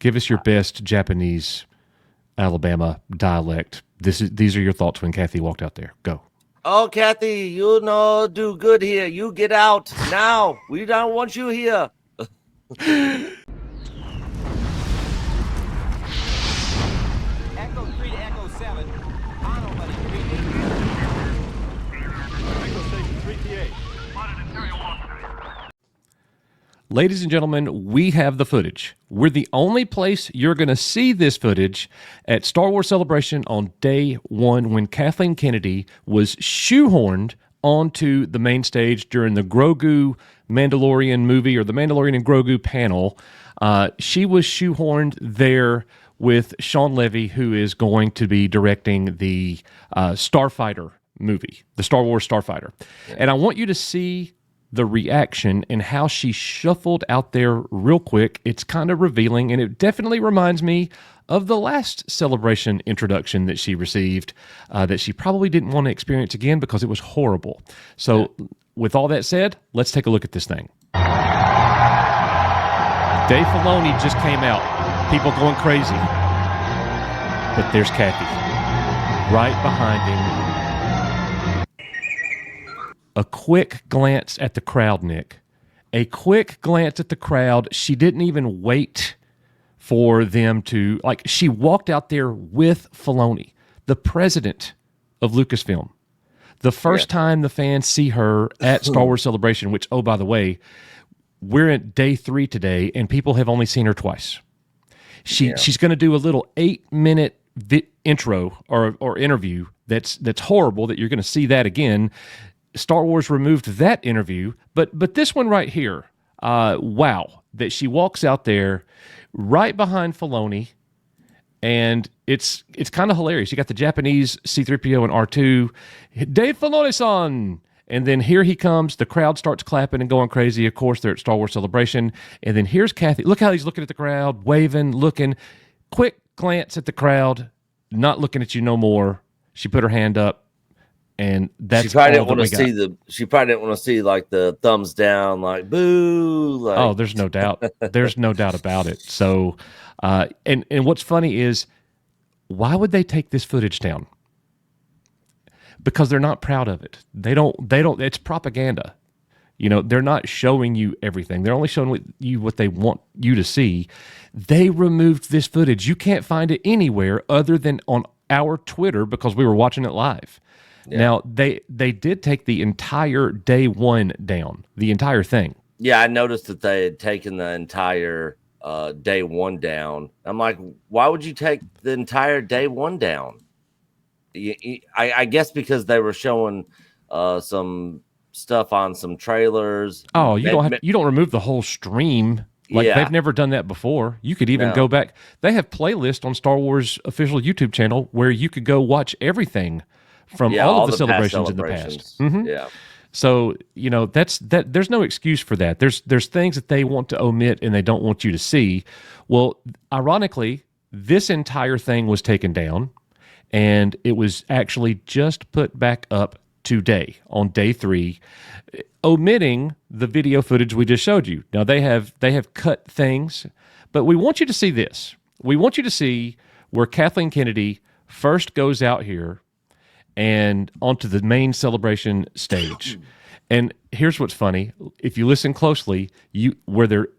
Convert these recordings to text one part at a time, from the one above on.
Give us your best Japanese Alabama dialect. These are your thoughts when Kathy walked out there. Go. Oh, Kathy, you know, do good here. You get out now. We don't want you here. Echo 3 to Echo 7. On nobody. Repeat. Echo Station 3PA. Ladies and gentlemen, we have the footage. We're the only place you're going to see this footage at Star Wars Celebration on day one when Kathleen Kennedy was shoehorned onto the main stage during the Grogu Mandalorian movie, or the Mandalorian and Grogu panel. She was shoehorned there with Sean Levy, who is going to be directing the Starfighter movie, the Star Wars Starfighter. Yeah. And I want you to see the reaction and how she shuffled out there real quick. It's kind of revealing, and it definitely reminds me of the last Celebration introduction that she received, that she probably didn't want to experience again because it was horrible. So with all that said, let's take a look at this thing. Dave Filoni just came out. People going crazy. But there's Kathy right behind him. A quick glance at the crowd, Nick. A quick glance at the crowd. She didn't even wait for them to, she walked out there with Filoni, the president of Lucasfilm. The first time the fans see her at Star Wars Celebration, which, oh, by the way, we're at day 3 today, and people have only seen her twice. She's going to do a little 8-minute intro or interview that's horrible, that you're going to see that again. Star Wars removed that interview, but this one right here, wow, that she walks out there right behind Filoni, and it's kind of hilarious. You got the Japanese C-3PO and R2, Dave Filoni-san, and then here he comes. The crowd starts clapping and going crazy. Of course, they're at Star Wars Celebration, and then here's Kathy. Look how he's looking at the crowd, waving, looking. Quick glance at the crowd, not looking at you no more. She put her hand up. And that's she probably didn't want to see she probably didn't want to see the thumbs down, like boo. Oh, there's no doubt. There's no doubt about it. So, and what's funny is, why would they take this footage down? Because they're not proud of it. They don't. It's propaganda. You know, they're not showing you everything. They're only showing you what they want you to see. They removed this footage. You can't find it anywhere other than on our Twitter because we were watching it live. Yeah. Now, they did take the entire day one down, the entire thing. Yeah, I noticed that they had taken the entire day one down. I'm like, why would you take the entire day one down? I guess because they were showing some stuff on some trailers. Oh, you don't remove the whole stream. They've never done that before. You could even go back. They have playlists on Star Wars official YouTube channel where you could go watch everything from all of the celebrations in the past. Mm-hmm. Yeah. So, there's no excuse for that. There's things that they want to omit and they don't want you to see. Well, ironically, this entire thing was taken down, and it was actually just put back up today on day 3, omitting the video footage we just showed you. Now they have cut things, but we want you to see this. We want you to see where Kathleen Kennedy first goes out here and onto the main celebration stage. And here's what's funny. If you listen closely, where they're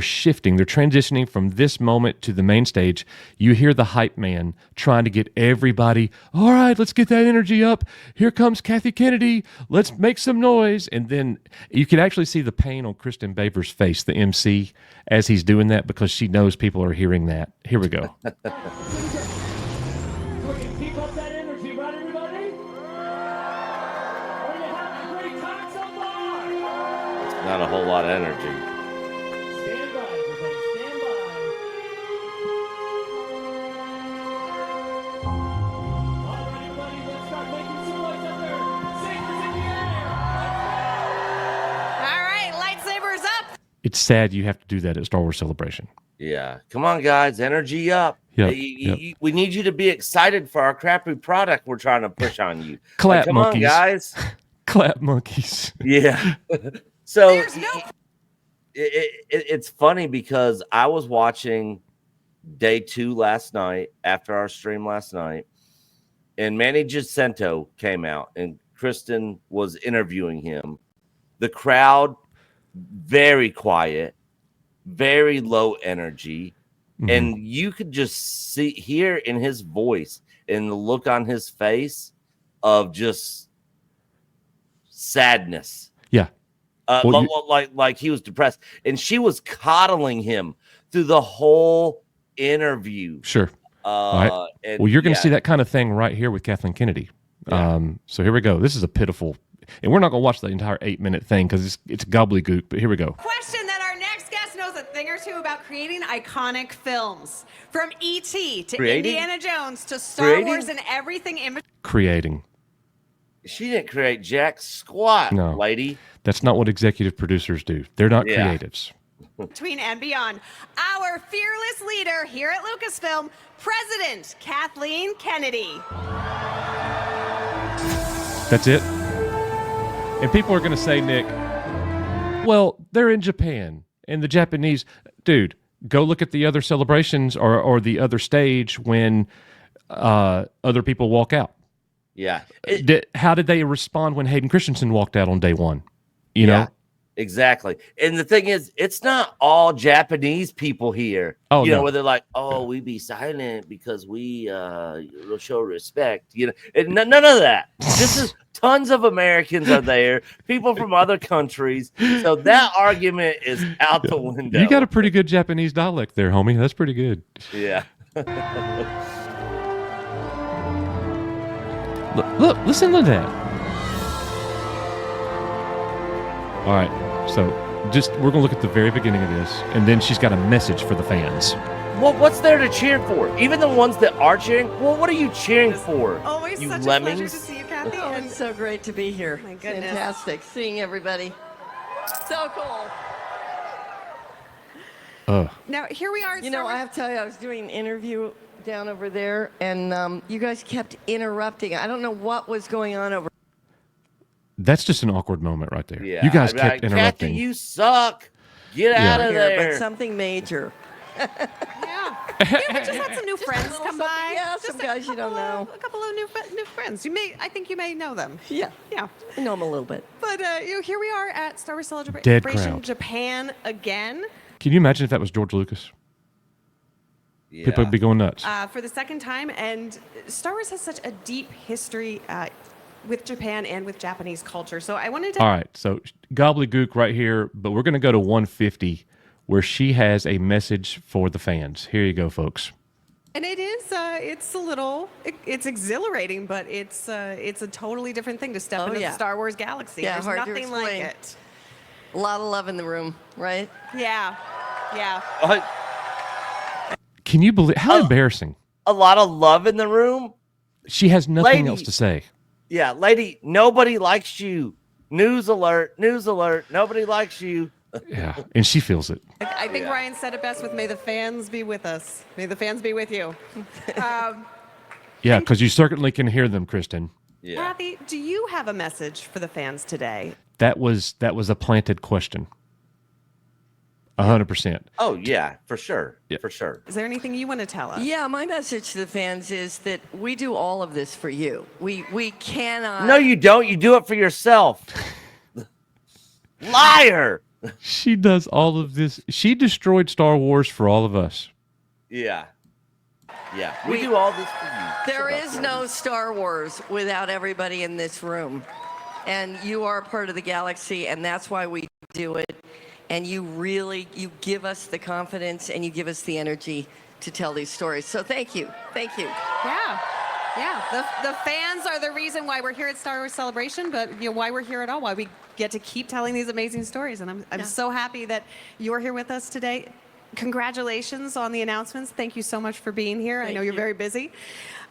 shifting, they're transitioning from this moment to the main stage, you hear the hype man trying to get everybody, all right, let's get that energy up. Here comes Kathy Kennedy. Let's make some noise. And then you can actually see the pain on Kristen Baver's face, the MC, as he's doing that, because she knows people are hearing that. Here we go. Not a whole lot of energy. Stand by, everybody. Stand by. All right, everybody, let's start making some noise up there. Sabers in the air. All right, lightsabers up. It's sad you have to do that at Star Wars Celebration. Yeah. Come on, guys. Energy up. Yep, We need you to be excited for our crappy product we're trying to push on you. Clap come monkeys. on, guys. Clap monkeys. Yeah. So it's funny because I was watching day 2 last night after our stream last night, and Manny Jacinto came out, and Kristen was interviewing him. The crowd, very quiet, very low energy, and you could just hear in his voice and the look on his face of just sadness. Yeah. Like he was depressed, and she was coddling him through the whole interview. Sure. Right. Well, you're going to see that kind of thing right here with Kathleen Kennedy. Yeah. So here we go. This is a pitiful, and we're not going to watch the entire 8-minute thing because it's gobbledygook. But here we go. Question that our next guest knows a thing or two about creating iconic films, from E.T. to Indiana Jones to Star Wars and everything in between. Creating. She didn't create jack squat, lady. That's not what executive producers do. They're not creatives. Between and beyond. Our fearless leader here at Lucasfilm, President Kathleen Kennedy. That's it? And people are going to say, Nick, well, they're in Japan and the Japanese. Dude, go look at the other celebrations or the other stage when other people walk out. Yeah. How did they respond when Hayden Christensen walked out on day 1? You know? Exactly. And the thing is, it's not all Japanese people here. Oh, you know, where they're like, oh, we be silent because we show respect. You know, and none of that. This is tons of Americans are there, people from other countries. So that argument is out the window. You got a pretty good Japanese dialect there, homie. That's pretty good. Yeah. Look, listen to that. All right, so we're going to look at the very beginning of this, and then she's got a message for the fans. Well, what's there to cheer for? Even the ones that are cheering, well, what are you cheering for? Always you such lemmings? a pleasure to see you, Kathy. Oh, it's so great to be here. My goodness. Fantastic seeing everybody. So cool. Now, here we are. You know, I have to tell you, I was doing an interview down over there, and you guys kept interrupting. I don't know what was going on over. That's just an awkward moment right there. Yeah, you guys kept interrupting. Kathy, you suck. Get out of there. But something major. Yeah, we just had some new friends come by. Yeah, some guys you don't know. A couple of new friends. I think you may know them. Yeah. Yeah. I know them a little bit. But here we are at Star Wars Dead Celebration crowd. Japan again. Can you imagine if that was George Lucas? Yeah. People would be going nuts. For the second time, and Star Wars has such a deep history with Japan and with Japanese culture. So I wanted to... All right, so gobbledygook right here, but we're going to go to 150 where she has a message for the fans. Here you go, folks. And it is, it's a little, it's exhilarating, but it's a totally different thing to step into the Star Wars galaxy. Yeah, There's hard to nothing like explain. it. A lot of love in the room, right? Yeah, yeah. Can you believe, how embarrassing. A lot of love in the room? She has nothing else to say. Yeah, lady, nobody likes you. News alert, nobody likes you. Yeah, and she feels it. I think Ryan said it best with "May the fans be with us. May the fans be with you." Yeah, because you certainly can hear them, Kristen. Yeah. Kathy, do you have a message for the fans today? That was a planted question. 100%. Oh yeah, for sure. Yeah. For sure. Is there anything you want to tell us? Yeah, my message to the fans is that we do all of this for you. We cannot... No, you don't. You do it for yourself. Liar. She does all of this. She destroyed Star Wars for all of us. Yeah. Yeah. We do all this for you. There is no Star Wars without everybody in this room. And you are part of the galaxy, and that's why we do it. And you give us the confidence and you give us the energy to tell these stories. So thank you. Thank you. Yeah. Yeah. The fans are the reason why we're here at Star Wars Celebration, but why we're here at all, why we get to keep telling these amazing stories. And I'm so happy that you're here with us today. Congratulations on the announcements. Thank you so much for being here. I know you're very busy.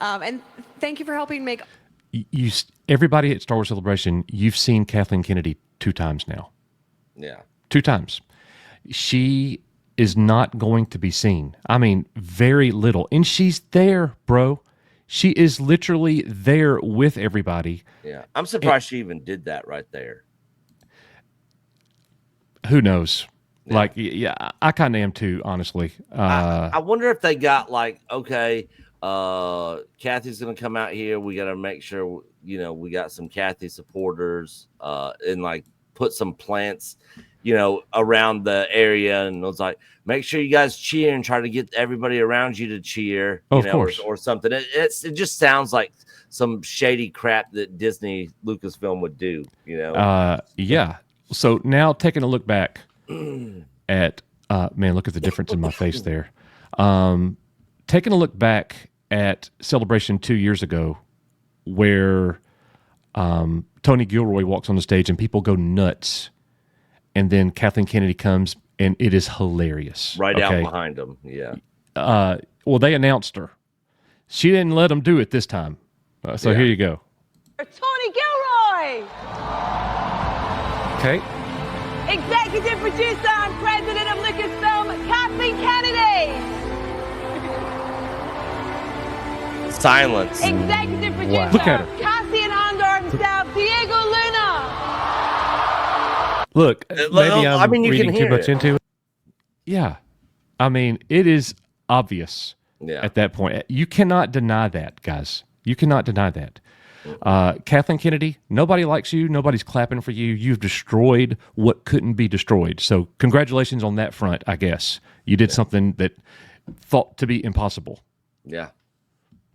And thank you for helping make... Everybody at Star Wars Celebration, you've seen Kathleen Kennedy 2 times now. Yeah. 2 times. She is not going to be seen. I mean, very little. And she's there, bro. She is literally there with everybody. Yeah. I'm surprised she even did that right there. Who knows? Like, yeah, I kind of am too, honestly. I wonder if they got like, okay, Kathy's gonna come out here. We got to make sure we got some Kathy supporters, and like put some plants, around the area, and it was like, make sure you guys cheer and try to get everybody around you to cheer, of course, or something. It just sounds like some shady crap that Disney Lucasfilm would do, Yeah. So now taking a look back at man, look at the difference in my face there. Taking a look back at Celebration 2 years ago, where Tony Gilroy walks on the stage and people go nuts, and then Kathleen Kennedy comes and it is hilarious. Right out behind him, yeah. Well, they announced her. She didn't let them do it this time. So here you go. Tony Gilroy! Okay. Executive producer and president of Lucasfilm, Kathleen Kennedy! Silence. Executive producer, Look at her. Cassian Andor himself, Diego Luna! Look, maybe I'm you reading can too hear much it. into it. Yeah. I mean, it is obvious Yeah. at that point. You cannot deny that, guys. You cannot deny that. Kathleen Kennedy, nobody likes you. Nobody's clapping for you. You've destroyed what couldn't be destroyed. So congratulations on that front, I guess. You did something that thought to be impossible. Yeah.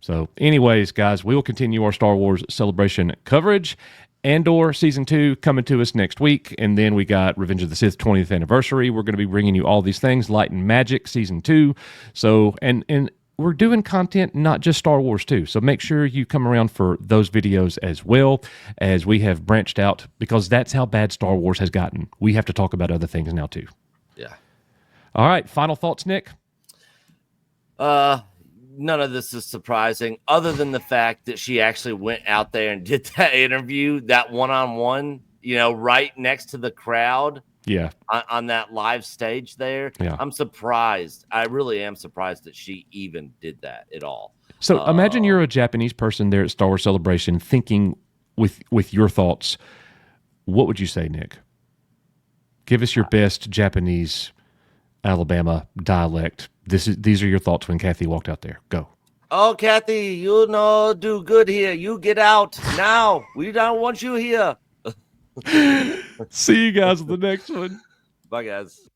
So anyways, guys, we will continue our Star Wars Celebration coverage. Andor Season 2 coming to us next week. And then we got Revenge of the Sith 20th anniversary. We're going to be bringing you all these things. Light and Magic Season 2. So, and we're doing content, not just Star Wars too. So make sure you come around for those videos as well, as we have branched out, because that's how bad Star Wars has gotten. We have to talk about other things now too. Yeah. All right. Final thoughts, Nick? None of this is surprising, other than the fact that she actually went out there and did that interview, that one-on-one, right next to the crowd. Yeah. On that live stage there. Yeah. I'm surprised. I really am surprised that she even did that at all. So imagine you're a Japanese person there at Star Wars Celebration thinking with your thoughts. What would you say, Nick? Give us your best Japanese Alabama dialect. These are your thoughts when Kathy walked out there. Go. Oh, Kathy, do good here. You get out now. We don't want you here. See you guys in the next one. Bye, guys.